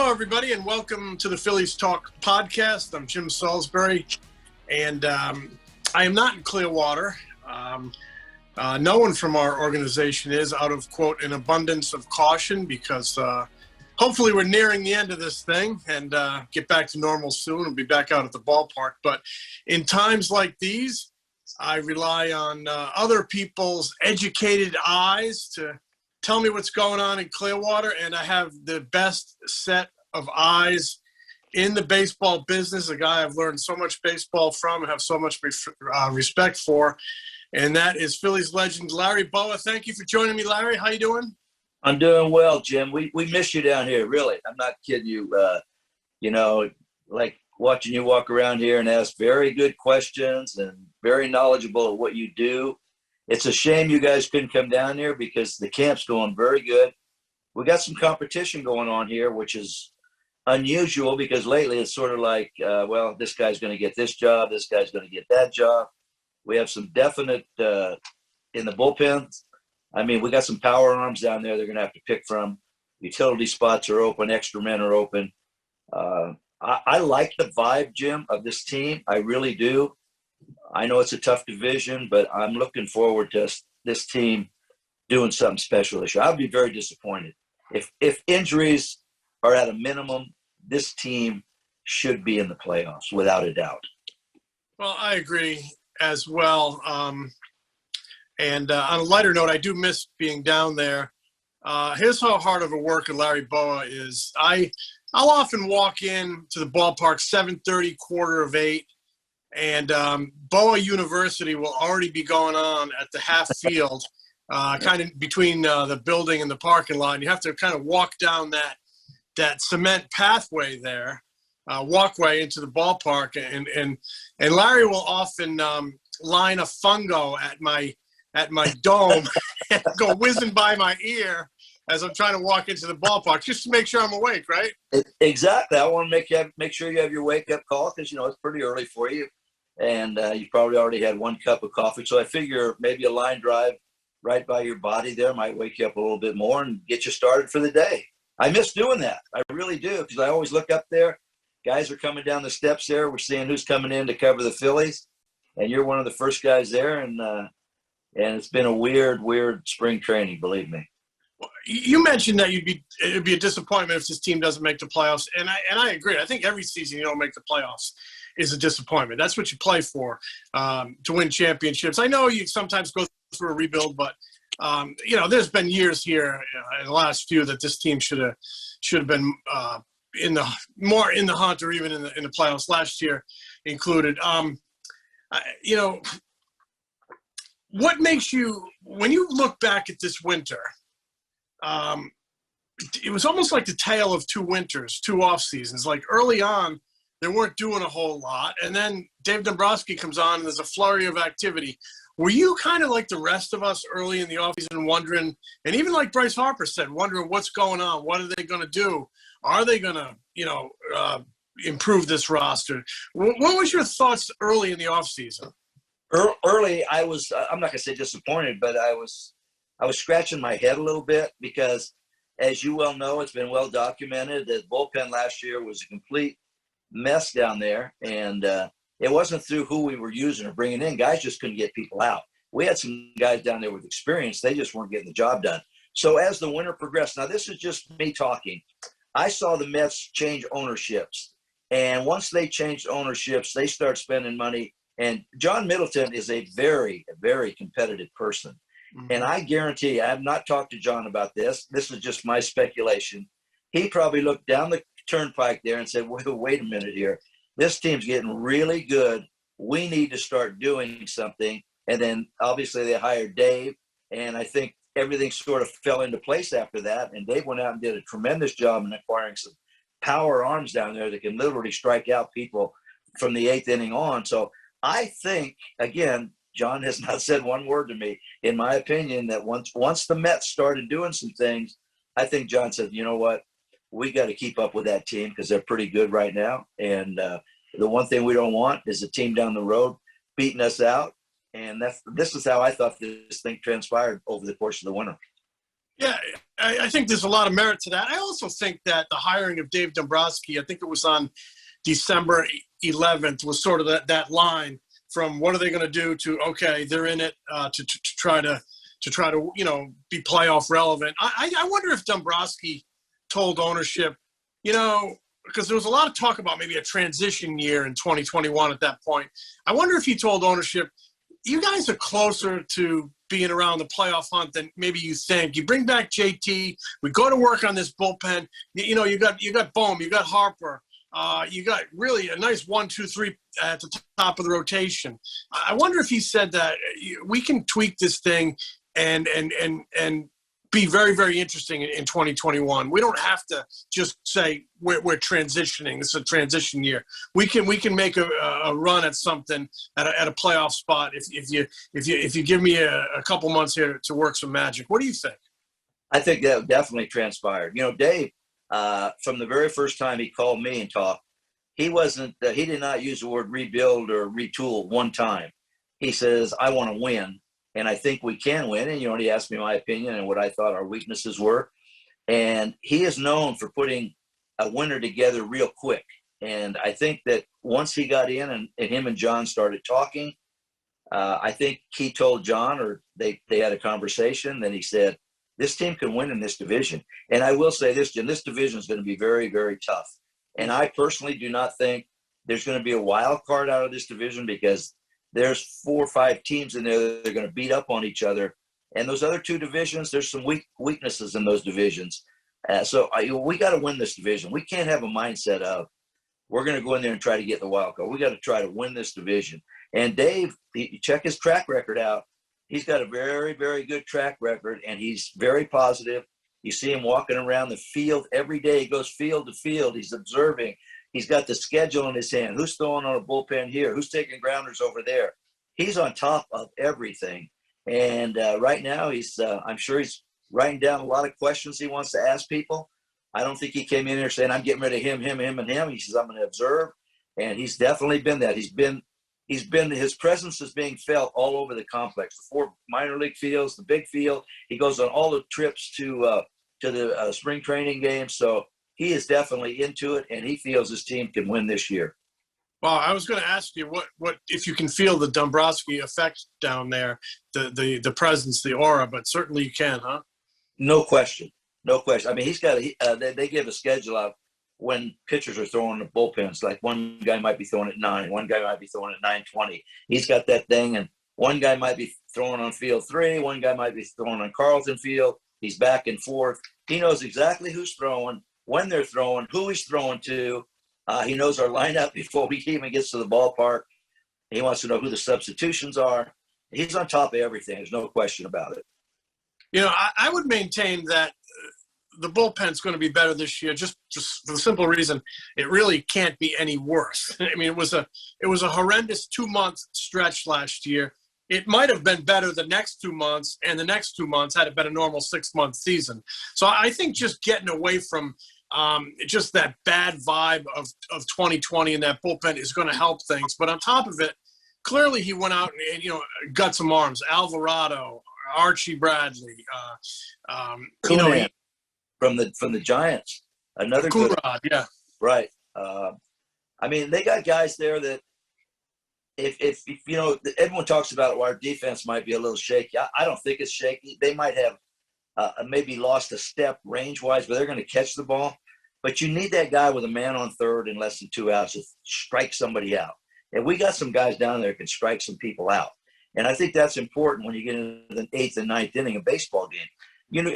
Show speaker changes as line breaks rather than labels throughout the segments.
Hello, everybody, and welcome to the Phillies Talk Podcast. I'm Jim Salisbury, and I am not in Clearwater. No one from our organization is, out of, quote, an abundance of caution, because hopefully we're nearing the end of this thing and get back to normal soon and be back out at the ballpark. But in times like these, I rely on other people's educated eyes to tell me what's going on in Clearwater, and I have the best set of eyes in the baseball business, a guy I've learned so much baseball from and have so much respect for, and that is Phillies legend Larry Bowa. Thank you for joining me, Larry. How you doing?
I'm doing well, Jim. We miss you down here, really. I'm not kidding you. Like watching you walk around here and ask very good questions and very knowledgeable of what you do. It's a shame you guys couldn't come down here because the camp's going very good. We got some competition going on here, which is unusual because lately it's sort of like, this guy's going to get this job, this guy's going to get that job. We have some definite in the bullpen. I mean, we got some power arms down there they're going to have to pick from. Utility spots are open, extra men are open. I like the vibe, Jim, of this team. I really do. I know it's a tough division, but I'm looking forward to this team doing something special this year. I'd be very disappointed. If injuries are at a minimum, this team should be in the playoffs without a doubt.
Well, I agree as well. And on a lighter note, I do miss being down there. Here's how hard of a worker Larry Bowa is. I'll often walk in to the ballpark 7:30, 7:45, and Bowa University will already be going on at the half field, kind of between the building and the parking lot. And you have to kind of walk down that cement pathway there, walkway into the ballpark. And Larry will often line a fungo at my dome and go whizzing by my ear as I'm trying to walk into the ballpark, just to make sure I'm awake, right?
Exactly. I want to make sure you have your wake-up call because, it's pretty early for you. And you probably already had one cup of coffee. So I figure maybe a line drive right by your body there might wake you up a little bit more and get you started for the day. I miss doing that. I really do, because I always look up there. Guys are coming down the steps there. We're seeing who's coming in to cover the Phillies. And you're one of the first guys there. And it's been a weird spring training, believe me.
You mentioned that it'd be a disappointment if this team doesn't make the playoffs, and I agree. I think every season you don't make the playoffs is a disappointment. That's what you play for, to win championships. I know you sometimes go through a rebuild, but there's been years here in the last few that this team should have been in the hunt or even in the playoffs last year included. What makes you, when you look back at this winter? It was almost like the tale of two winters, two off seasons. Like early on, they weren't doing a whole lot, and then Dave Dombrowski comes on, and there's a flurry of activity. Were you kind of like the rest of us early in the offseason, wondering, and even like Bryce Harper said, wondering what's going on? What are they going to do? Are they going to, improve this roster? What was your thoughts early in the offseason?
Early, I'm not going to say disappointed, but I was scratching my head a little bit because, as you well know, it's been well documented that bullpen last year was a complete mess down there. And it wasn't through who we were using or bringing in. Guys just couldn't get people out. We had some guys down there with experience. They just weren't getting the job done. So as the winter progressed, now this is just me talking, I saw the Mets change ownerships. And once they changed ownerships, they start spending money. And John Middleton is a very, very competitive person. And I guarantee, I have not talked to John about this. This is just my speculation. He probably looked down the turnpike there and said, wait a minute here. This team's getting really good. We need to start doing something. And then obviously they hired Dave. And I think everything sort of fell into place after that. And Dave went out and did a tremendous job in acquiring some power arms down there that can literally strike out people from the eighth inning on. So I think, again, John has not said one word to me, in my opinion, that once the Mets started doing some things, I think John said, you know what, we got to keep up with that team because they're pretty good right now. And the one thing we don't want is a team down the road beating us out. And this is how I thought this thing transpired over the course of the winter.
Yeah, I think there's a lot of merit to that. I also think that the hiring of Dave Dombrowski, I think it was on December 11th, was sort of that line from what are they going to do to, okay, they're in it to try to be playoff relevant. I wonder if Dombrowski told ownership, because there was a lot of talk about maybe a transition year in 2021 at that point. I wonder if he told ownership, you guys are closer to being around the playoff hunt than maybe you think. You bring back JT. We go to work on this bullpen. You got Bohm. You got Harper. You got really a nice 1, 2, 3 at the top of the rotation. I wonder if he said that we can tweak this thing and be very, very interesting in 2021. We don't have to just say we're transitioning. This is a transition year. We can make a run at something at a playoff spot if you give me a couple months here to work some magic. What do you think?
I think that definitely transpired. Dave, from the very first time he called me and talked, he did not use the word rebuild or retool one time. He says, I want to win. And I think we can win. And, he asked me my opinion and what I thought our weaknesses were. And he is known for putting a winner together real quick. And I think that once he got in and him and John started talking, I think he told John, or they had a conversation. Then he said, this team can win in this division. And I will say this, Jim, this division is going to be very, very tough. And I personally do not think there's going to be a wild card out of this division, because there's 4 or 5 teams in there that are going to beat up on each other. And those other 2 divisions, there's some weaknesses in those divisions. So we got to win this division. We can't have a mindset of we're going to go in there and try to get the wild card. We got to try to win this division. And Dave, you check his track record out. He's got a very, very good track record, and he's very positive. You see him walking around the field every day. He goes field to field. He's observing. He's got the schedule in his hand. Who's throwing on a bullpen here? Who's taking grounders over there? He's on top of everything. And right now, I'm sure he's writing down a lot of questions he wants to ask people. I don't think he came in here saying, I'm getting rid of him, and him. He says, I'm going to observe. And he's definitely been that. His presence is being felt all over the complex. The 4 minor league fields, the big field. He goes on all the trips to the spring training games. So he is definitely into it, and he feels his team can win this year.
Well, I was going to ask you what if you can feel the Dombrowski effect down there, the presence, the aura, but certainly you can, huh?
No question. I mean, he's got they give a schedule out when pitchers are throwing the bullpens. Like one guy might be throwing at 9, one guy might be throwing at 9:20. He's got that thing, and one guy might be throwing on field 3, one guy might be throwing on Carlton Field. He's back and forth. He knows exactly who's throwing, when they're throwing, who he's throwing to. He knows our lineup before we even gets to the ballpark. He wants to know who the substitutions are. He's on top of everything. There's no question about it.
I would maintain that the bullpen's going to be better this year, just for the simple reason it really can't be any worse. I mean, it was a horrendous 2-month stretch last year. It might have been better the next 2 months, and the next 2 months had it been a normal 6-month season. So I think just getting away from just that bad vibe of 2020 and that bullpen is going to help things. But on top of it, clearly he went out and got some arms. Alvarado, Archie Bradley,
from the Giants, another
Coonrod,
good,
yeah,
right. I mean, they got guys there that if everyone talks about our defense might be a little shaky. I don't think it's shaky. They might have maybe lost a step range-wise, but they're going to catch the ball. But you need that guy with a man on third and less than 2 outs to strike somebody out. And we got some guys down there that can strike some people out. And I think that's important when you get into the 8th and 9th inning of a baseball game.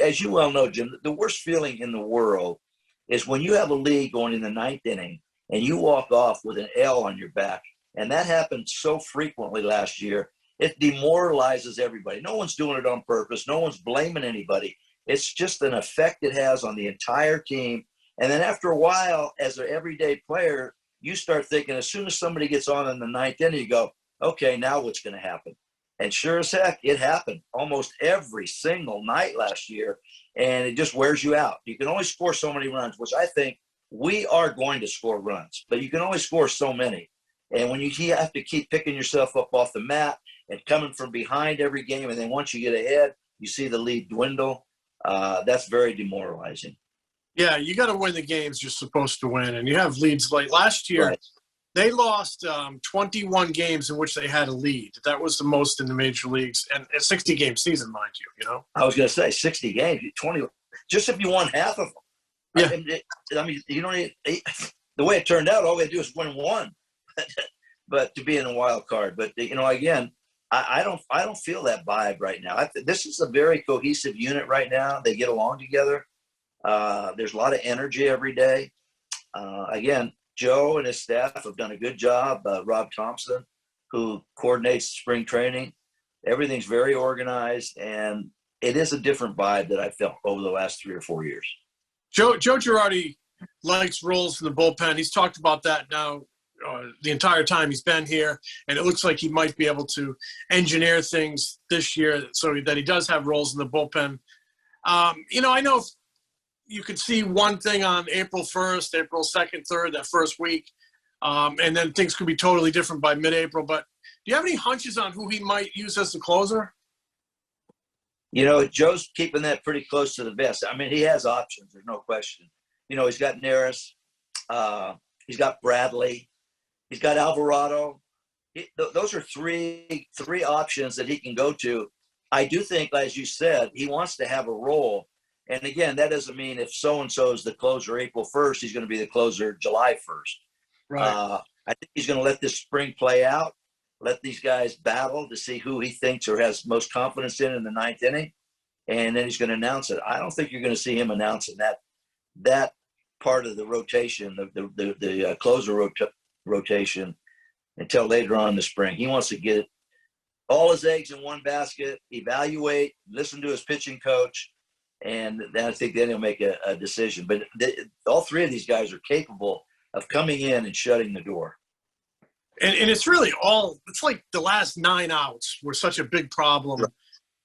As you well know, Jim, the worst feeling in the world is when you have a lead going in the 9th inning and you walk off with an L on your back. And that happened so frequently last year. It demoralizes everybody. No one's doing it on purpose. No one's blaming anybody. It's just an effect it has on the entire team. And then after a while, as an everyday player, you start thinking, as soon as somebody gets on in the 9th inning, you go, okay, now what's going to happen? And sure as heck, it happened almost every single night last year. And it just wears you out. You can only score so many runs, which I think we are going to score runs, but you can only score so many. And when you have to keep picking yourself up off the mat and coming from behind every game, and then once you get ahead, you see the lead dwindle. that's very demoralizing.
Yeah, you got to win the games you're supposed to win, and you have leads. Like last year,
Right.
they lost 21 games in which they had a lead. That was the most in the major leagues, and a 60-game season, mind you. You know.
I was going to say 60 games, 20. Just if you won half of them.
Yeah.
I mean, you don't need, the way it turned out, all we had to do was win one, but to be in a wild card. But again, I don't feel that vibe right now. This is a very cohesive unit right now. They get along together. There's a lot of energy every day. Again, Joe and his staff have done a good job. Rob Thompson, who coordinates spring training, everything's very organized, and it is a different vibe that I felt over the last 3 or 4 years.
Joe Girardi likes roles in the bullpen. He's talked about that now the entire time he's been here, and it looks like he might be able to engineer things this year so that he does have roles in the bullpen. I know you could see one thing on April 1st, April 2nd, 3rd, that first week, and then things could be totally different by mid-April. But do you have any hunches on who he might use as the closer?
Joe's keeping that pretty close to the vest. I mean, he has options. There's no question. He's got Neris. He's got Bradley. He's got Alvarado. Those are three options that he can go to. I do think, as you said, he wants to have a role. And again, that doesn't mean if so-and-so is the closer April 1st, he's going to be the closer July 1st.
Right.
I think he's going to let this spring play out, let these guys battle to see who he thinks or has most confidence in the ninth inning, and then he's going to announce it. I don't think you're going to see him announcing that part of the rotation, the closer rotation, until later on in the spring. He wants to get all his eggs in one basket, evaluate, listen to his pitching coach, and then I think then he'll make a decision. But all three of these guys are capable of coming in and shutting the door.
And it's really it's like the last 9 outs were such a big problem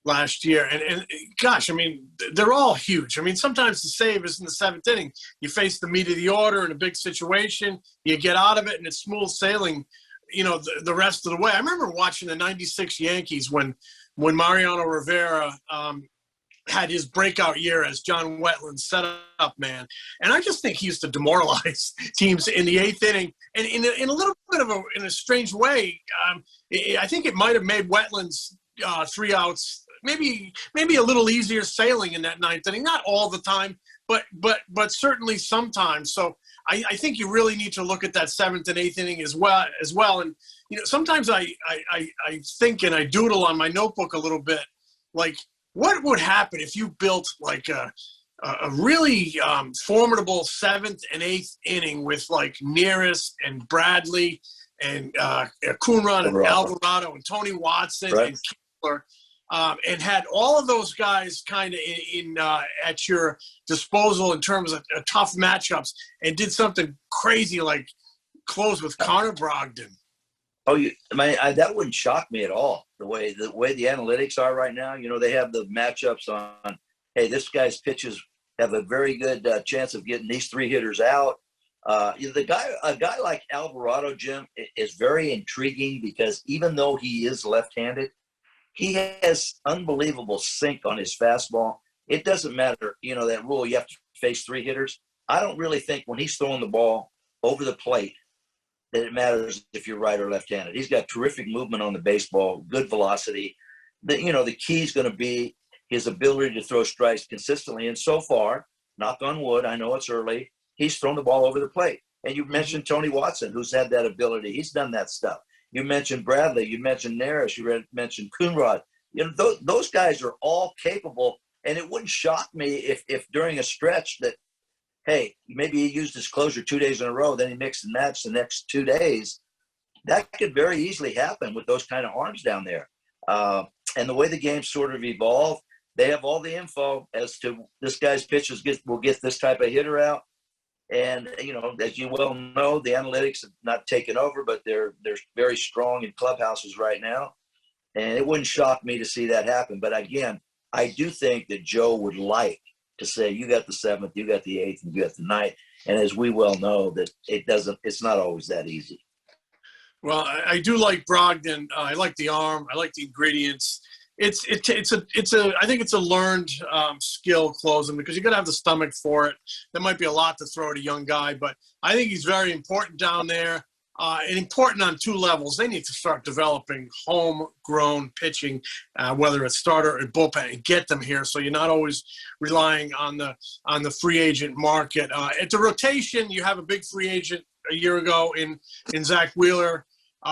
last year. And gosh, I mean, they're all huge. I mean, sometimes the save is in the 7th inning. You face the meat of the order in a big situation, you get out of it, and it's smooth sailing, the rest of the way. I remember watching the 96 Yankees when Mariano Rivera had his breakout year as John Wetland's setup man. And I just think he used to demoralize teams in the 8th inning. And in a little bit of in a strange way, I think it might have made Wetland's 3 outs maybe a little easier sailing in that 9th inning. Not all the time, but certainly sometimes. So I think you really need to look at that 7th and 8th inning as well. And sometimes I think and I doodle on my notebook a little bit, like, what would happen if you built like a really formidable 7th and 8th inning with like Neris and Bradley and Coonrod and Alvarado and Tony Watson and Kessler, and had all of those guys kind of in at your disposal in terms of tough matchups, and did something crazy like close with Connor Brogdon?
Oh, that wouldn't shock me at all. The way the analytics are right now, they have the matchups on. Hey, this guy's pitches have a very good chance of getting these 3 hitters out. A guy like Alvarado, Jim, is very intriguing because even though he is left-handed, he has unbelievable sink on his fastball. It doesn't matter, that rule, you have to face 3 hitters. I don't really think when he's throwing the ball over the plate that it matters if you're right or left-handed. He's got terrific movement on the baseball, good velocity. The key is going to be his ability to throw strikes consistently. And so far, knock on wood, I know it's early, he's thrown the ball over the plate. And you mentioned Tony Watson, who's had that ability. He's done that stuff. You mentioned Bradley. You mentioned Neris. You mentioned Coonrod. Those guys are all capable. And it wouldn't shock me if during a stretch that, hey, maybe he used his closer 2 days in a row, then he mixed and matched the next 2 days. That could very easily happen with those kind of arms down there. And the way the game sort of evolved, they have all the info as to this guy's pitches will get this type of hitter out. And, as you well know, the analytics have not taken over, but they're very strong in clubhouses right now. And it wouldn't shock me to see that happen. But again, I do think that Joe would like to say, you got the 7th, you got the 8th, and you got the 9th. And as we well know, that it's not always that easy.
Well, I do like Brogdon. I like the arm. I like the ingredients. I think it's a learned skill closing, because you're going to have the stomach for it. There might be a lot to throw at a young guy, but I think he's very important down there. And important on two levels. They need to start developing homegrown pitching, whether it's starter or bullpen, and get them here, so you're not always relying on the free agent market. At the rotation, you have a big free agent a year ago in Zach Wheeler.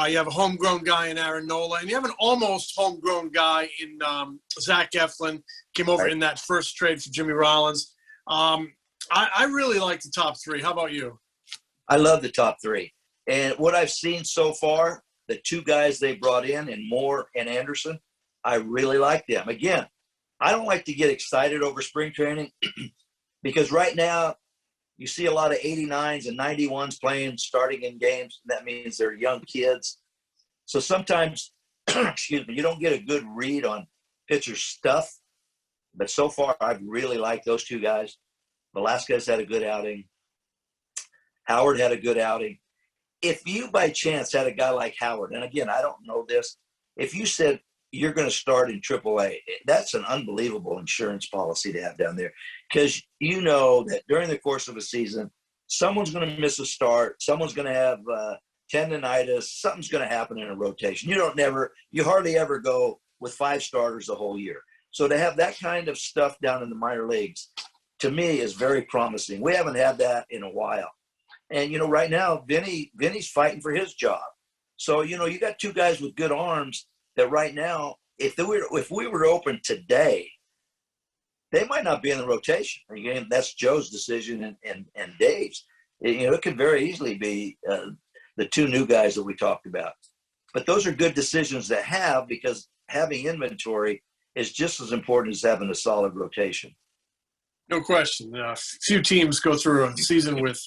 You have a homegrown guy in Aaron Nola, and you have an almost homegrown guy in Zach Eflin. Came over in that first trade for Jimmy Rollins. I really like the top three. How about you?
I love the top three. And what I've seen so far, the two guys they brought in Moore and Anderson, I really like them. Again, I don't like to get excited over spring training because right now you see a lot of 89s and 91s playing, starting in games. That means they're young kids. So sometimes, excuse me, you don't get a good read on pitchers' stuff. But so far, I've really liked those two guys. Velasquez had a good outing. Howard had a good outing. If you by chance had a guy like Howard, and again, I don't know this, if you said you're going to start in AAA, that's an unbelievable insurance policy to have down there, because you know that during the course of a season, someone's going to miss a start, someone's going to have tendonitis, something's going to happen in a rotation. You hardly ever go with 5 starters the whole year. So to have that kind of stuff down in the minor leagues, to me, is very promising. We haven't had that in a while. And, right now, Vinny's fighting for his job. So, you got two guys with good arms that right now, if we were open today, they might not be in the rotation. Again, that's Joe's decision and Dave's. It could very easily be the two new guys that we talked about. But those are good decisions to have, because having inventory is just as important as having a solid rotation.
No question. Few teams go through a season with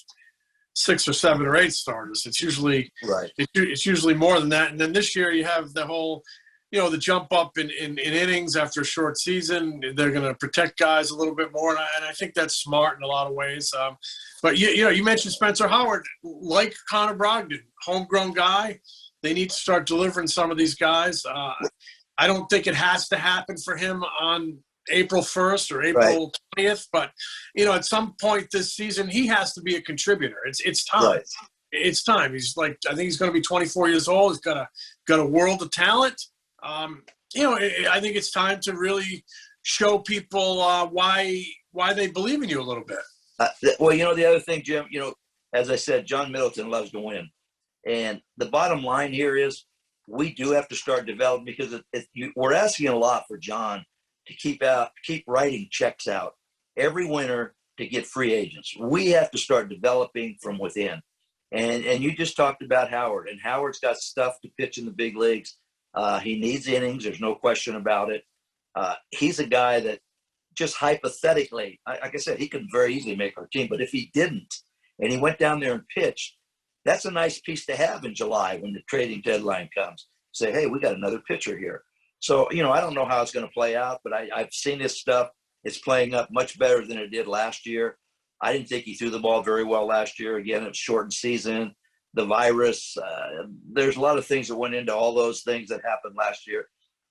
6 or 7 or 8 starters. It's usually
right.
It's usually more than that. And then this year you have the whole, the jump up in innings after a short season. They're going to protect guys a little bit more, and I think that's smart in a lot of ways. But you mentioned Spencer Howard, like Connor Brogdon, homegrown guy. They need to start delivering some of these guys. I don't think it has to happen for him on April 1st or April 20th, but at some point this season he has to be a contributor. It's time. Right. It's time. I think he's going to be 24 years old. He's got a world of talent. I think it's time to really show people why they believe in you a little bit.
Well, the other thing, Jim, as I said, John Middleton loves to win, and the bottom line here is we do have to start developing, because we're asking a lot for John to keep writing checks out every winter to get free agents. We have to start developing from within. And you just talked about Howard, and Howard's got stuff to pitch in the big leagues. He needs innings. There's no question about it. He's a guy that just hypothetically, like I said, he could very easily make our team. But if he didn't, and he went down there and pitched, that's a nice piece to have in July when the trading deadline comes. Say, hey, we got another pitcher here. So, I don't know how it's going to play out, but I've seen this stuff. It's playing up much better than it did last year. I didn't think he threw the ball very well last year. Again, it's shortened season, the virus. There's a lot of things that went into all those things that happened last year.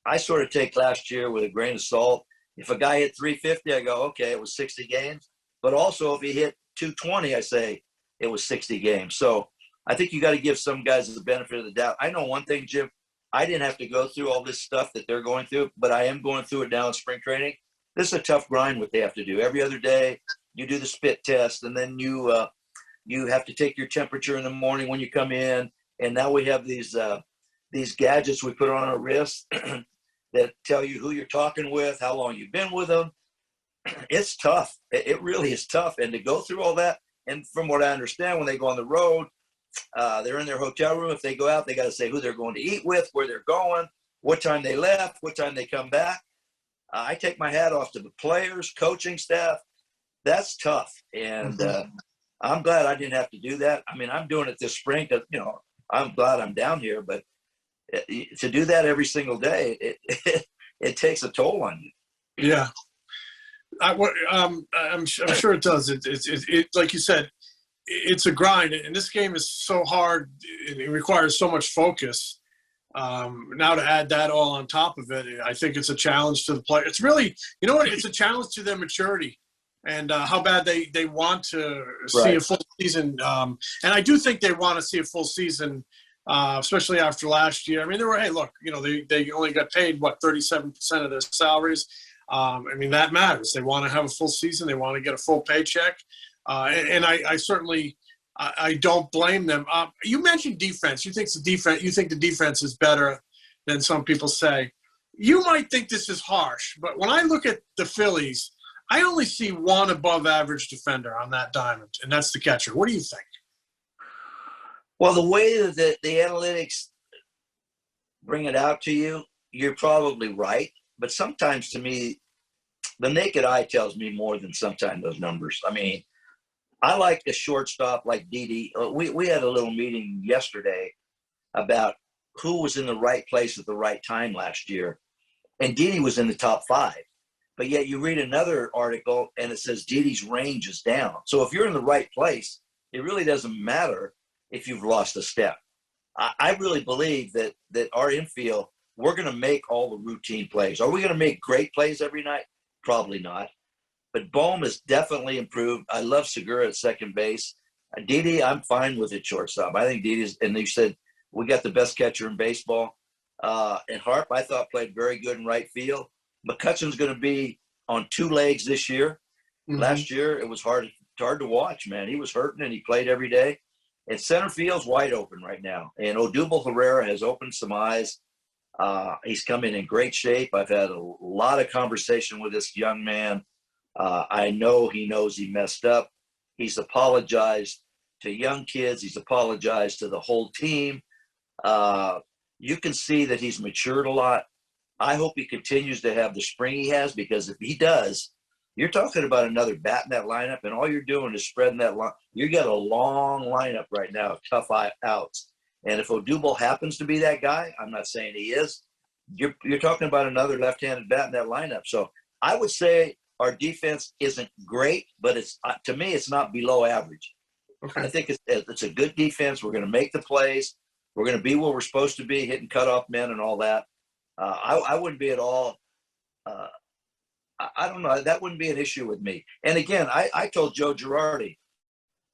I sort of take last year with a grain of salt. If a guy hit 350, I go, okay, it was 60 games. But also if he hit 220, I say it was 60 games. So I think you got to give some guys the benefit of the doubt. I know one thing, Jim. I didn't have to go through all this stuff that they're going through, but I am going through it now in spring training. This is a tough grind what they have to do. Every other day you do the spit test, and then you have to take your temperature in the morning when you come in. And now we have these gadgets we put on our wrists that tell you who you're talking with, how long you've been with them. It's tough. It really is tough. And to go through all that, and from what I understand, when they go on the road, they're in their hotel room. If they go out, they got to say who they're going to eat with, where they're going, what time they left, what time they come back. I take my hat off to the players, coaching staff. That's tough. And I'm glad I didn't have to do that. I mean, I'm doing it this spring because, I'm glad I'm down here. But to do that every single day, it takes a toll on you.
Yeah. I'm sure it does. It like you said, it's a grind, and this game is so hard. It requires so much focus Now to add that all on top of it, I think it's a challenge to the player. It's really, you know what? It's a challenge to their maturity and how bad they want to see a full season. And I do think they want to see a full season, especially after last year. I mean, they only got paid, 37% of their salaries. I mean, that matters. They want to have a full season. They want to get a full paycheck. And I certainly I don't blame them. You mentioned defense. You think the defense is better than some people say. You might think this is harsh, but when I look at the Phillies, I only see one above average defender on that diamond, and that's the catcher. What do you think?
Well, the way that the analytics bring it out to you, you're probably right. But sometimes, to me, the naked eye tells me more than sometimes those numbers. I mean, I like a shortstop like Didi. We had a little meeting yesterday about who was in the right place at the right time last year. And Didi was in the top 5. But yet you read another article and it says Didi's range is down. So if you're in the right place, it really doesn't matter if you've lost a step. I really believe that our infield, we're going to make all the routine plays. Are we going to make great plays every night? Probably not. But Bohm has definitely improved. I love Segura at second base. Didi, I'm fine with it shortstop. I think Didi's, and they said we got the best catcher in baseball. And Harp, I thought, played very good in right field. McCutcheon's going to be on 2 legs this year. Mm-hmm. Last year, it was hard to watch, man. He was hurting, and he played every day. And center field's wide open right now. And Odubel Herrera has opened some eyes. He's coming in great shape. I've had a lot of conversation with this young man. I know he knows he messed up. He's apologized to young kids. He's apologized to the whole team. You can see that he's matured a lot. I hope he continues to have the spring he has, because if he does, you're talking about another bat in that lineup, and all you're doing is spreading that line. You got a long lineup right now of tough outs. And if Odubel happens to be that guy, I'm not saying he is, you're talking about another left-handed bat in that lineup. So I would say our defense isn't great, but it's to me, it's not below average. Okay. I think it's a good defense. We're going to make the plays. We're going to be where we're supposed to be, hitting cutoff men and all that. I wouldn't be at all I don't know. That wouldn't be an issue with me. And again, I told Joe Girardi,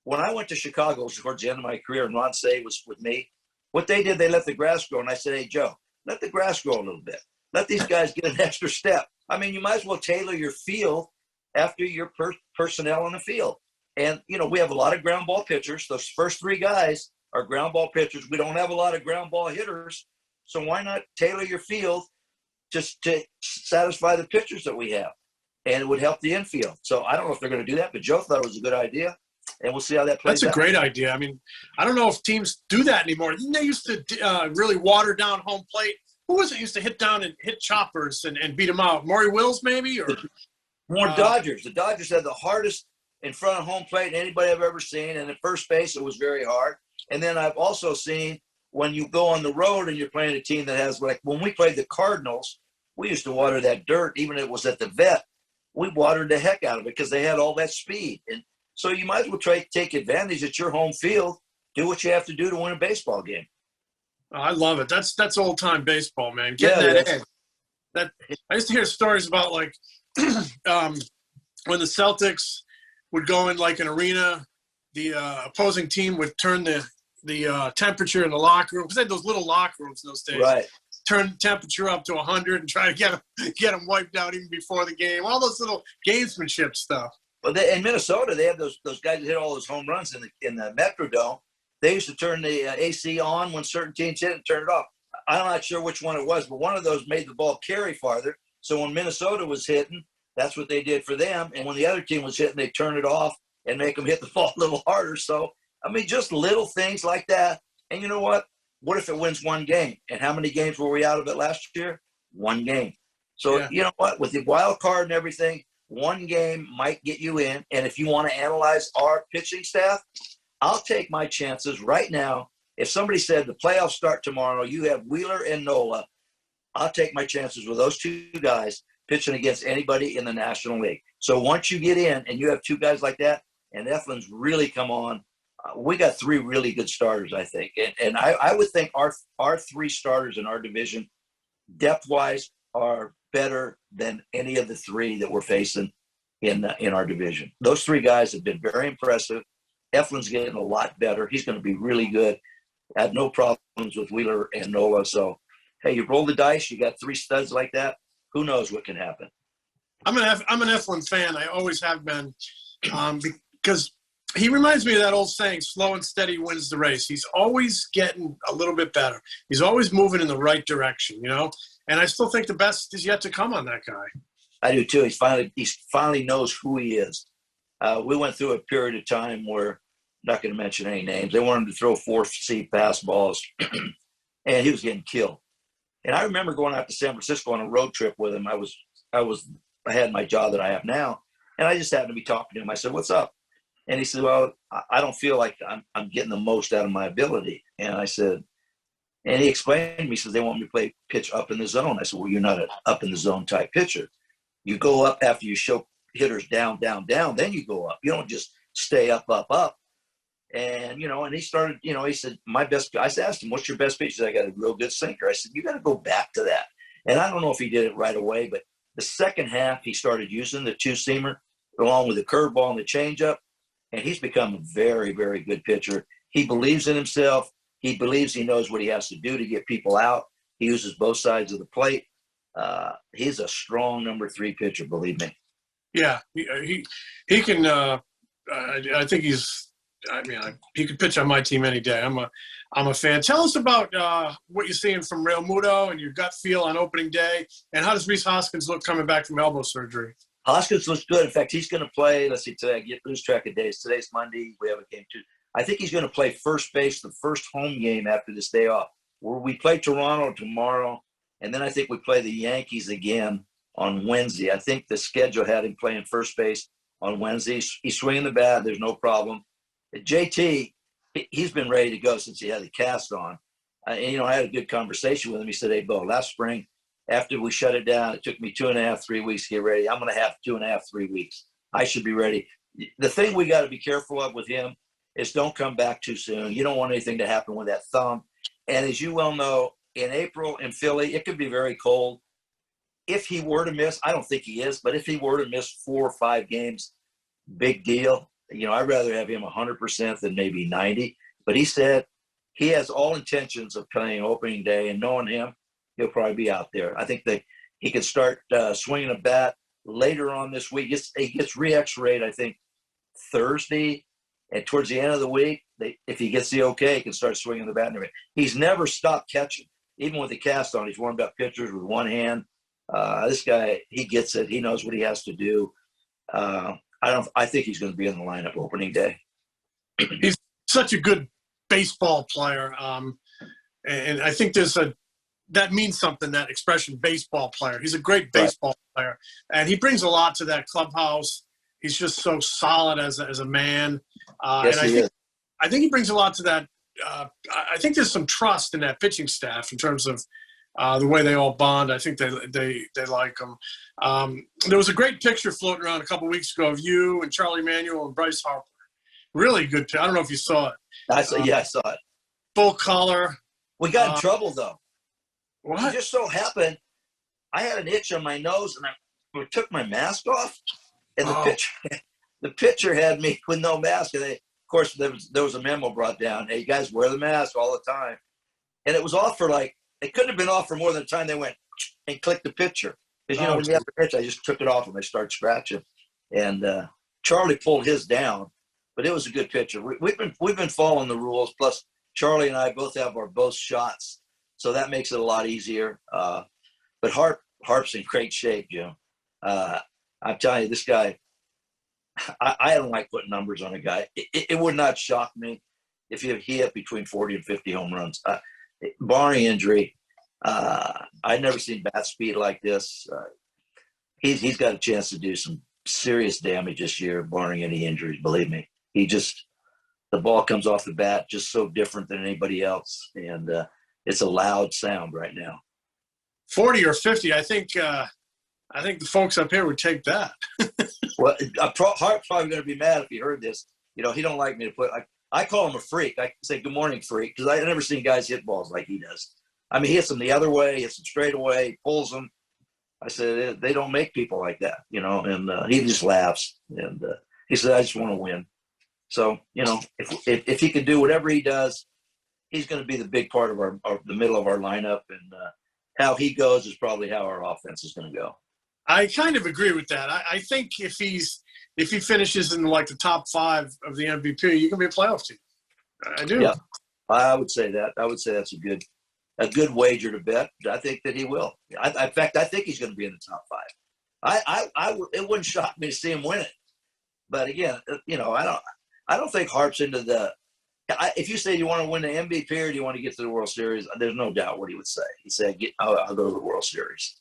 when I went to Chicago towards the end of my career and Ron Say was with me, what they did, they let the grass grow. And I said, hey, Joe, let the grass grow a little bit. Let these guys get an extra step. I mean, you might as well tailor your field after your personnel on the field. And, we have a lot of ground ball pitchers. Those first 3 guys are ground ball pitchers. We don't have a lot of ground ball hitters. So why not tailor your field just to satisfy the pitchers that we have? And it would help the infield. So I don't know if they're going to do that, but Joe thought it was a good idea. And we'll see how that plays out.
That's a great idea. I mean, I don't know if teams do that anymore. Didn't they used to really water down home plate? Who was it used to hit down and hit choppers and beat them out? Maury Wills maybe? Or
Dodgers. The Dodgers had the hardest in front of home plate anybody I've ever seen. And at first base, it was very hard. And then I've also seen when you go on the road and you're playing a team that has, like when we played the Cardinals, we used to water that dirt, even if it was at the vet. We watered the heck out of it because they had all that speed. And so you might as well try to take advantage at your home field, do what you have to do to win a baseball game.
I love it. That's old-time baseball, man. Getting that edge. I used to hear stories about, like, when the Celtics would go in, like, an arena, the opposing team would turn the temperature in the locker room, because they had those little locker rooms in those days. Right. Turn the temperature up to 100 and try to get them wiped out even before the game. All those little gamesmanship stuff.
Well, in Minnesota, they have those guys that hit all those home runs in the Metrodome. They used to turn the AC on when certain teams hit it and turn it off. I'm not sure which one it was, but one of those made the ball carry farther. So when Minnesota was hitting, that's what they did for them. And when the other team was hitting, they turn it off and make them hit the ball a little harder. So, I mean, just little things like that. And you know what? What if it wins one game? And how many games were we out of it last year? One game. So, You know what? With the wild card and everything, one game might get you in. And if you want to analyze our pitching staff, I'll take my chances right now. If somebody said the playoffs start tomorrow, you have Wheeler and Nola, I'll take my chances with those 2 guys pitching against anybody in the National League. So once you get in and you have 2 guys like that, and Eflin's really come on, we got three really good starters, I think. And I would think our three starters in our division, depth-wise, are better than any of the three that we're facing in our division. Those three guys have been very impressive. Eflin's getting a lot better. He's going to be really good. I had no problems with Wheeler and Nola. So, hey, you roll the dice. You got three studs like that. Who knows what can happen?
I'm an Eflin fan. I always have been, because he reminds me of that old saying, slow and steady wins the race. He's always getting a little bit better. He's always moving in the right direction, you know? And I still think the best is yet to come on that guy.
I do too. He finally knows who he is. We went through a period of time where, I'm not going to mention any names, they wanted him to throw 4-seam fastballs, and he was getting killed. And I remember going out to San Francisco on a road trip with him. I had my job that I have now, and I just happened to be talking to him. I said, "What's up?" And he said, "Well, I don't feel like I'm getting the most out of my ability." And I said, and he explained to me, he says, "They want me to pitch up in the zone." I said, "Well, you're not an up in the zone type pitcher. You go up after you show hitters down, down, down, then you go up. You don't just stay up, up, up." And, and he started, he said, I asked him, "What's your best pitch?" He said, "I got a real good sinker." I said, "You got to go back to that." And I don't know if he did it right away, but the second half, he started using the two-seamer along with the curveball and the changeup, and he's become a very, very good pitcher. He believes in himself. He believes he knows what he has to do to get people out. He uses both sides of the plate. He's a strong number 3 pitcher, believe me.
Yeah, he can. I think he could pitch on my team any day. I'm a fan. Tell us about what you're seeing from Realmuto and your gut feel on opening day, and how does Rhys Hoskins look coming back from elbow surgery?
Hoskins looks good. In fact, he's going to play. Let's see, today I lose track of days. Today's Monday. We have a game too. I think he's going to play first base the first home game after this day off. Where we play Toronto tomorrow, and then I think we play the Yankees again on Wednesday. I think the schedule had him playing first base on Wednesday. He's swinging the bat. There's no problem. JT, he's been ready to go since he had the cast on. And, I had a good conversation with him. He said, "Hey, Bo, last spring, after we shut it down, it took me 2.5, 3 weeks to get ready. I'm going to have 2.5, 3 weeks. I should be ready." The thing we got to be careful of with him is don't come back too soon. You don't want anything to happen with that thumb. And as you well know, in April in Philly, it could be very cold. If he were to miss, I don't think he is, but if he were to miss 4 or 5 games, big deal. I'd rather have him 100% than maybe 90. But he said he has all intentions of playing opening day, and knowing him, he'll probably be out there. I think that he could start swinging a bat later on this week. He gets re-x-rayed, I think, Thursday. And towards the end of the week, if he gets the okay, he can start swinging the bat and everything. He's never stopped catching. Even with the cast on, he's warmed up pitchers with one hand. This guy, he gets it. He knows what he has to do. I think he's going to be in the lineup opening day.
He's such a good baseball player. And I think that means something, that expression, baseball player. He's a great baseball player. And he brings a lot to that clubhouse. He's just so solid as a man.
Yes,
and I think he brings a lot to that. I think there's some trust in that pitching staff in terms of the way they all bond. I think they like him. There was a great picture floating around a couple weeks ago of you and Charlie Manuel and Bryce Harper. Really good picture. I don't know if you saw it.
I saw it.
Full color.
We got in trouble, though.
What?
It just so happened, I had an itch on my nose, and I took my mask off, and the pitcher had me with no mask. And of course, there was a memo brought down, "Hey, you guys wear the mask all the time." And it was off for it couldn't have been off for more than the time they went and clicked the pitcher. Because, when you have the pitch, I just took it off and I started scratching. And Charlie pulled his down, but it was a good pitcher. We've been following the rules. Plus, Charlie and I both have both shots, so that makes it a lot easier. But Harp's in great shape, Jim. I'm telling you, this guy, I don't like putting numbers on a guy. It would not shock me if he hit between 40 and 50 home runs. Barring injury, I've never seen bat speed like this. He's got a chance to do some serious damage this year, barring any injuries, believe me. The ball comes off the bat just so different than anybody else, and it's a loud sound right now.
40 or 50, I think the folks up here would take that.
Well, Hart's probably going to be mad if he heard this. He don't like me to put I call him a freak. I say, good morning, freak, because I've never seen guys hit balls like he does. I mean, he hits them the other way, hits them straight away, pulls them. I said, they don't make people like that, and he just laughs. And he said, I just want to win. So, if he can do whatever he does, he's going to be the big part of the middle of our lineup. And how he goes is probably how our offense is going to go.
I kind of agree with that. I think if he finishes in like the top 5 of the MVP, you can be a playoff team. I do.
Yeah, I would say that. I would say that's a good wager to bet. I think that he will. In fact, I think he's going to be in the top 5. It wouldn't shock me to see him win it. But again, I don't think Harp's into the. If you say you want to win the MVP or do you want to get to the World Series, there's no doubt what he would say. He said, "I'll go to the World Series."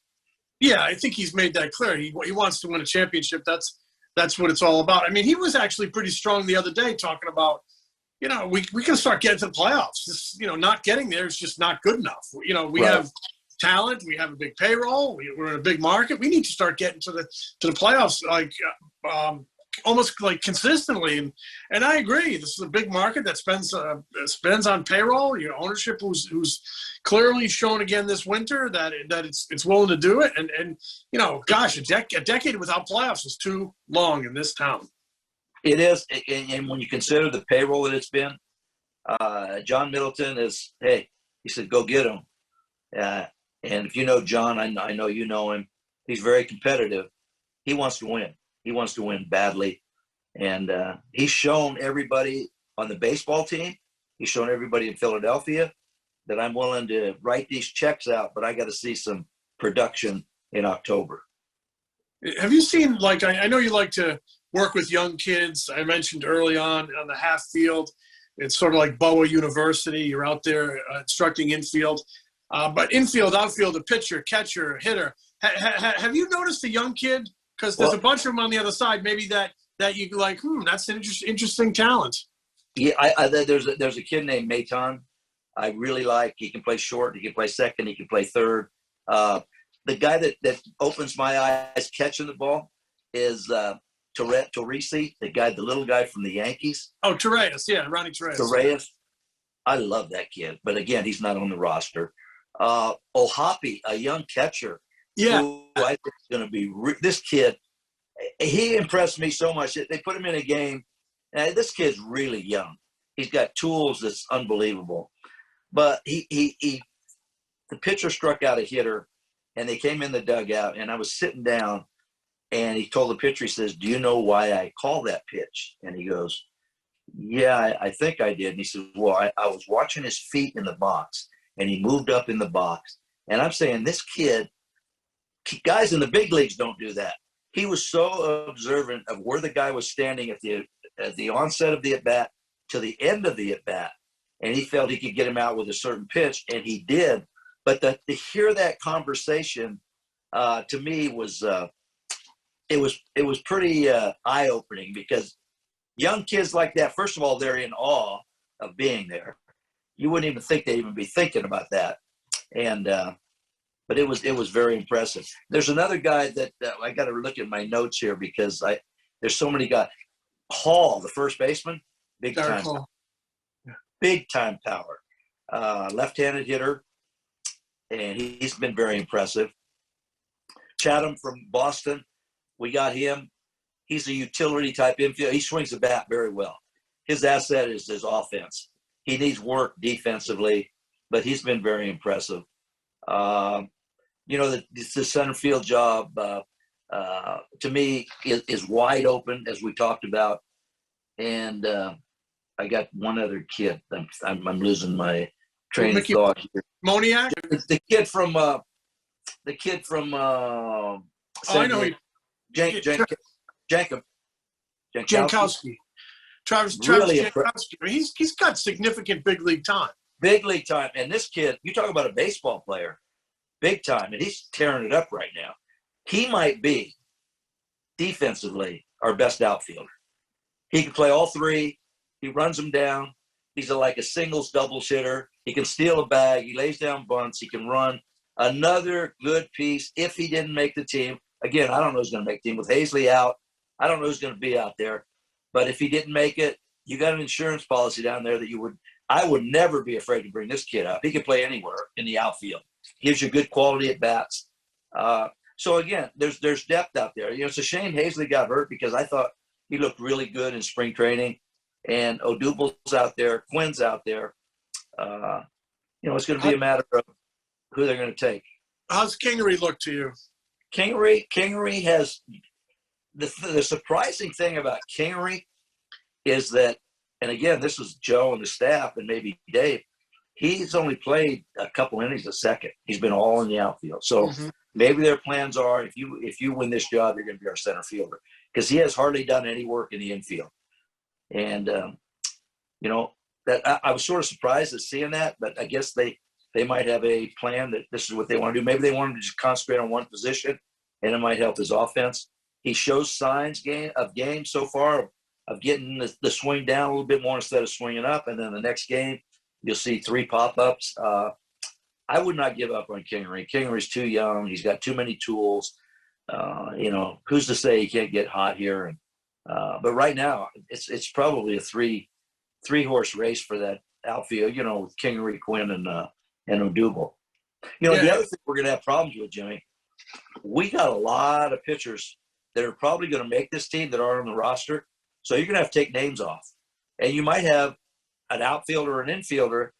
Yeah,
I think he's made that clear. He wants to win a championship. That's what it's all about. I mean, he was actually pretty strong the other day talking about, we can start getting to the playoffs. Just, not getting there is just not good enough. We have talent. We have a big payroll. We're in a big market. We need to start getting to the playoffs, almost like consistently. And I agree. This is a big market that spends on payroll. Ownership who's clearly shown again this winter that it's willing to do it. And gosh, a decade without playoffs is too long in this town.
It is, and when you consider the payroll that it's been, John Middleton he said, go get him. And if you know John, I know you know him. He's very competitive. He wants to win. He wants to win badly. And he's shown everybody on the baseball team, he's shown everybody in Philadelphia that I'm willing to write these checks out, but I got to see some production in October.
Have you seen, I know you like to work with young kids. I mentioned early on the half field. It's sort of like Bowa University. You're out there instructing infield. But infield, outfield, a pitcher, catcher, hitter. Have you noticed a young kid? Because there's a bunch of them on the other side, maybe that you like, that's an interesting talent.
Yeah, there's a kid named Maton I really like. He can play short. He can play second. He can play third. The guy that opens my eyes catching the ball is Torresi, the little guy from the Yankees.
Oh, Torreyes, yeah, Ronnie Torreyes.
Torreyes. I love that kid, but again, he's not on the roster. Ohapi, a young catcher.
Yeah.
Who I think is going to be this kid. He impressed me so much. They put him in a game. And this kid's really young. He's got tools that's unbelievable. But the pitcher struck out a hitter, and they came in the dugout, and I was sitting down, and he told the pitcher, he says, do you know why I call that pitch? And he goes, yeah, I think I did. And he said, well, I was watching his feet in the box, and he moved up in the box. And I'm saying this kid, guys in the big leagues don't do that. He was so observant of where the guy was standing at the onset of the at-bat to the end of the at-bat, and he felt he could get him out with a certain pitch, and he did. But to hear that conversation, to me, was pretty eye-opening, because young kids like that, first of all, they're in awe of being there. You wouldn't even think they'd even be thinking about that. And but it was very impressive. There's another guy that I got to look at my notes here, because there's so many guys. Hall, the first baseman, big time power, left-handed hitter, and he's been very impressive. Chatham from Boston, we got him. He's a utility type infield. He swings the bat very well. His asset is his offense. He needs work defensively, but he's been very impressive. The center field job, to me, is wide open, as we talked about. And I got one other kid. I'm losing my train of thought here.
Moniak?
The kid from
I know him. Jankowski. Travis
really
Jankowski. He's got significant big league time.
Big league time. And this kid, you talk about a baseball player, big time, and he's tearing it up right now. He might be, defensively, our best outfielder. He can play all three. He runs them down. He's like a singles, doubles hitter. He can steal a bag. He lays down bunts. He can run. Another good piece if he didn't make the team. Again, I don't know who's going to make the team. With Hazley out, I don't know who's going to be out there. But if he didn't make it, You got an insurance policy down there that I would never be afraid to bring this kid up. He can play anywhere in the outfield. Gives you good quality at bats. So again, there's depth out there. It's a shame Hazley got hurt because I thought he looked really good in spring training. And Odubel's out there, Quinn's out there. It's going to be a matter of who they're going to take.
How's Kingery look to you?
Kingery has the surprising thing about Kingery is that, and again, this is Joe and the staff and maybe Dave, he's only played a couple innings a second. He's been all in the outfield. So maybe their plans are, if you win this job, you're going to be our center fielder, because he has hardly done any work in the infield. And, that I was sort of surprised at seeing that, but I guess they might have a plan that this is what they want to do. Maybe they want him to just concentrate on one position, and it might help his offense. He shows signs of game so far of getting the swing down a little bit more instead of swinging up. And then the next game, you'll see 3 pop-ups. I would not give up on Kingery. Kingery's too young. He's got too many tools. Who's to say he can't get hot here? And but right now, it's probably a three-horse race for that outfield, with Kingery, Quinn, and Odubel. The other thing we're going to have problems with, Jimmy, we got a lot of pitchers that are probably going to make this team that are on the roster. So you're going to have to take names off. And you might have an outfielder or an infielder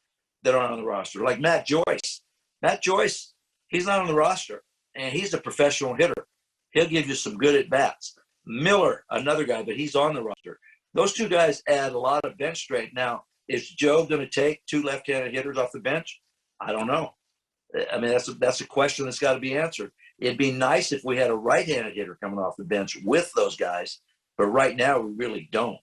that aren't on the roster, like Matt Joyce. Matt Joyce, he's not on the roster, and he's a professional hitter. He'll give you some good at-bats. Miller, another guy, but he's on the roster. Those two guys add a lot of bench strength. Now, is Joe going to take 2 left-handed hitters off the bench? I don't know. I mean, that's a question that's got to be answered. It'd be nice if we had a right-handed hitter coming off the bench with those guys, but right now we really don't.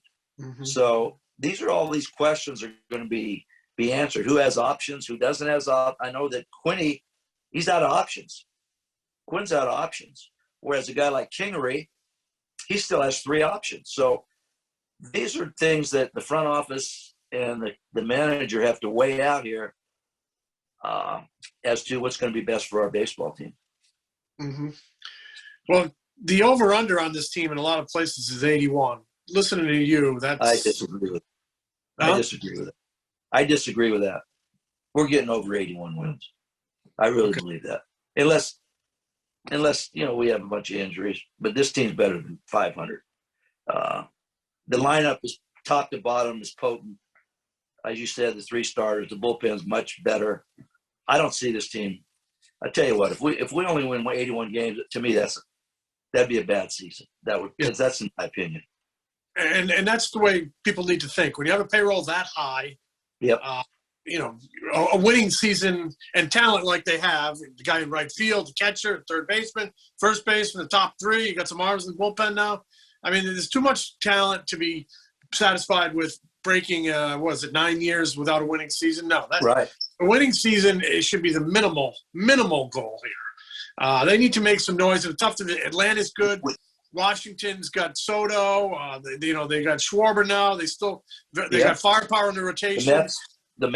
So these questions are going to be answered. Who has options? Who doesn't have options? I know that Quinny, he's out of options. Quinn's out of options. Whereas a guy like Kingery, he still has 3 options. So these are things that the front office and the manager have to weigh out here as to what's going to be best for our baseball team.
Well, the over-under on this team in a lot of places is 81. Listening to you,
I disagree with it. I disagree with that. We're getting over 81 wins. I really believe that. Unless we have a bunch of injuries, but this team's better than 500. The lineup is top to bottom is potent. As you said, the 3 starters, the bullpen's much better. I don't see this team. I tell you what, if we only win 81 games, to me that'd be a bad season. That's in my opinion.
And that's the way people need to think. When you have a payroll that high, a winning season and talent like they have, the guy in right field, the catcher, third baseman, first baseman, the top 3, you got some arms in the bullpen now. I mean, there's too much talent to be satisfied with breaking, 9 years without a winning season? No, that's right. A winning season, it should be the minimal goal here. They need to make some noise. It's tough to. Atlanta's good. Washington's got Soto. They got Schwarber now. They got firepower in the rotation.
The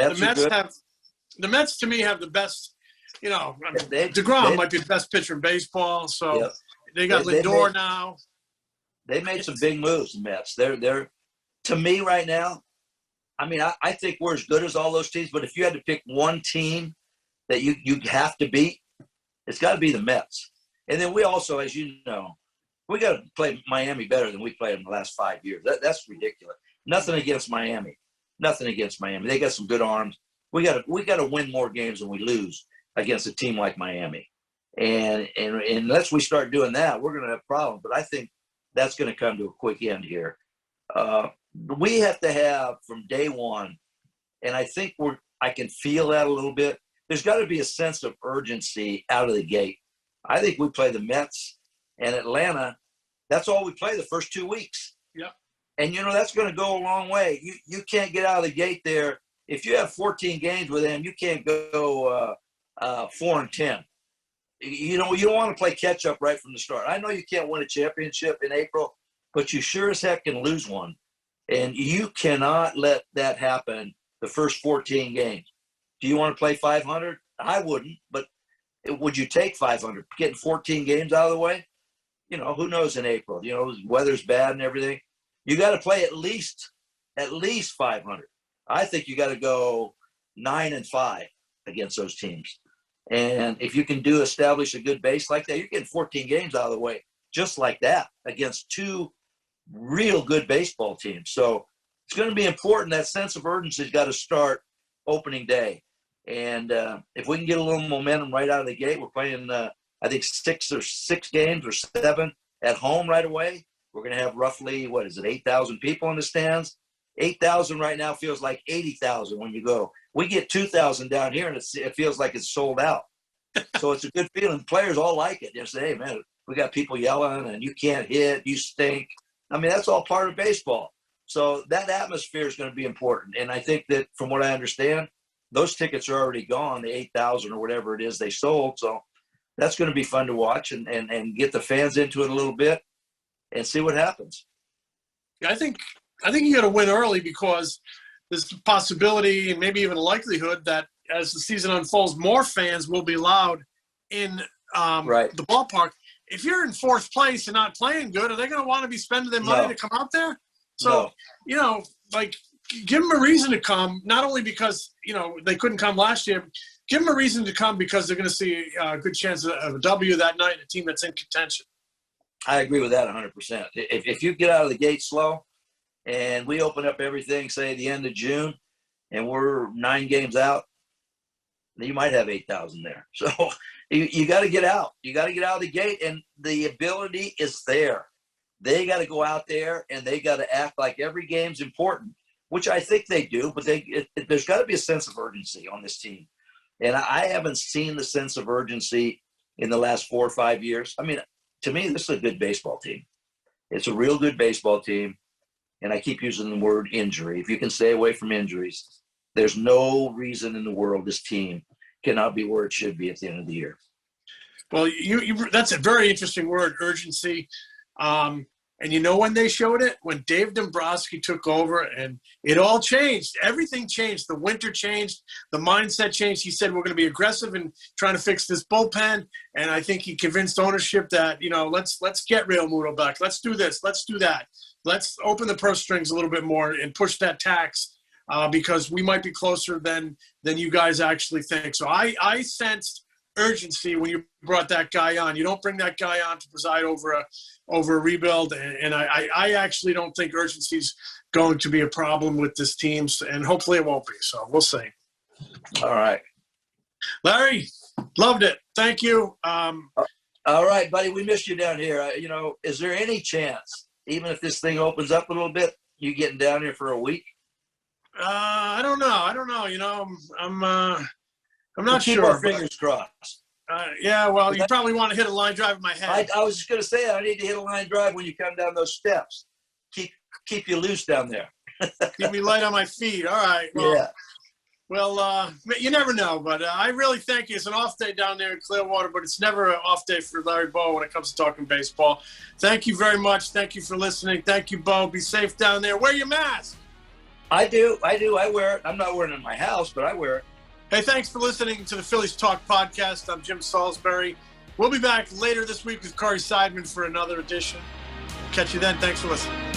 Mets to me have the best. DeGrom might be the best pitcher in baseball. So they got Lindor now.
They made some big moves, the Mets. They're to me right now. I mean, I think we're as good as all those teams. But if you had to pick one team that you have to beat, it's got to be the Mets. And then we also, as you know, we got to play Miami better than we played in the last 5 years. That's ridiculous. Nothing against Miami. They got some good arms. We got to win more games than we lose against a team like Miami. And unless we start doing that, we're going to have problems. But I think that's going to come to a quick end here. We have to have from day one, and I think I can feel that a little bit. There's got to be a sense of urgency out of the gate. I think we play the Mets and Atlanta. That's all we play the first 2 weeks.
Yep.
And, that's going to go a long way. You can't get out of the gate there. If you have 14 games with them, you can't go 4-10. You don't want to play catch-up right from the start. I know you can't win a championship in April, but you sure as heck can lose one. And you cannot let that happen the first 14 games. Do you want to play 500? I wouldn't, but would you take 500? Getting 14 games out of the way? Who knows in April? The weather's bad and everything. You got to play at least at least 500. I think you got to go 9-5 against those teams. And if you can establish a good base like that, you're getting 14 games out of the way just like that against two real good baseball teams. So it's going to be important. That sense of urgency has got to start opening day. And if we can get a little momentum right out of the gate, we're playing, I think, 6 games or 7 at home right away. We're going to have roughly, 8,000 people in the stands. 8,000 right now feels like 80,000 when you go. We get 2,000 down here, and it feels like it's sold out. So it's a good feeling. Players all like it. They say, hey, man, we got people yelling, and you can't hit, you stink. I mean, that's all part of baseball. So that atmosphere is going to be important. And I think that from what I understand, those tickets are already gone, the 8,000 or whatever it is they sold. So that's going to be fun to watch and get the fans into it a little bit and see what happens.
I think you got to win early because there's a possibility and maybe even a likelihood that as the season unfolds, more fans will be allowed in the ballpark. If you're in 4th place and not playing good, are they going to want to be spending their money to come out there? So, give them a reason to come, not only because, they couldn't come last year. Give them a reason to come because they're going to see a good chance of a W that night, a team that's in contention.
I agree with that 100%. If you get out of the gate slow and we open up everything, say, at the end of June, and we're 9 games out, you might have 8,000 there. So you got to get out. You got to get out of the gate, and the ability is there. They got to go out there, and they got to act like every game's important, which I think they do, but there's got to be a sense of urgency on this team. And I haven't seen the sense of urgency in the last 4 or 5 years. I mean, to me, this is a good baseball team. It's a real good baseball team, and I keep using the word injury. If you can stay away from injuries, there's no reason in the world this team cannot be where it should be at the end of the year.
Well, that's a very interesting word, urgency. And you know when they showed it? When Dave Dombrowski took over, and it all changed. Everything changed. The winter changed. The mindset changed. He said, we're going to be aggressive in trying to fix this bullpen. And I think he convinced ownership that, let's get Realmuto back. Let's do this. Let's do that. Let's open the purse strings a little bit more and push that tax because we might be closer than you guys actually think. So I sensed urgency when you brought that guy on. You don't bring that guy on to preside over a rebuild, and I actually don't think urgency is going to be a problem with this team, and hopefully it won't be. So we'll see.
All right,
Larry, loved it. Thank you.
All right, buddy, we missed you down here. Is there any chance, even if this thing opens up a little bit, you getting down here for a week?
I don't know. I'm not sure.
Keep our fingers crossed.
Yeah, well, you probably want to hit a line drive in my head.
I was just going to say, I need to hit a line drive when you come down those steps. Keep you loose down there.
Keep me light on my feet. All right. Well,
yeah.
Well, you never know, but I really thank you. It's an off day down there in Clearwater, but it's never an off day for Larry Bowa when it comes to talking baseball. Thank you very much. Thank you for listening. Thank you, Bo. Be safe down there. Wear your mask.
I do. I wear it. I'm not wearing it in my house, but I wear it.
Hey, thanks for listening to the Phillies Talk Podcast. I'm Jim Salisbury. We'll be back later this week with Corey Seidman for another edition. Catch you then. Thanks for listening.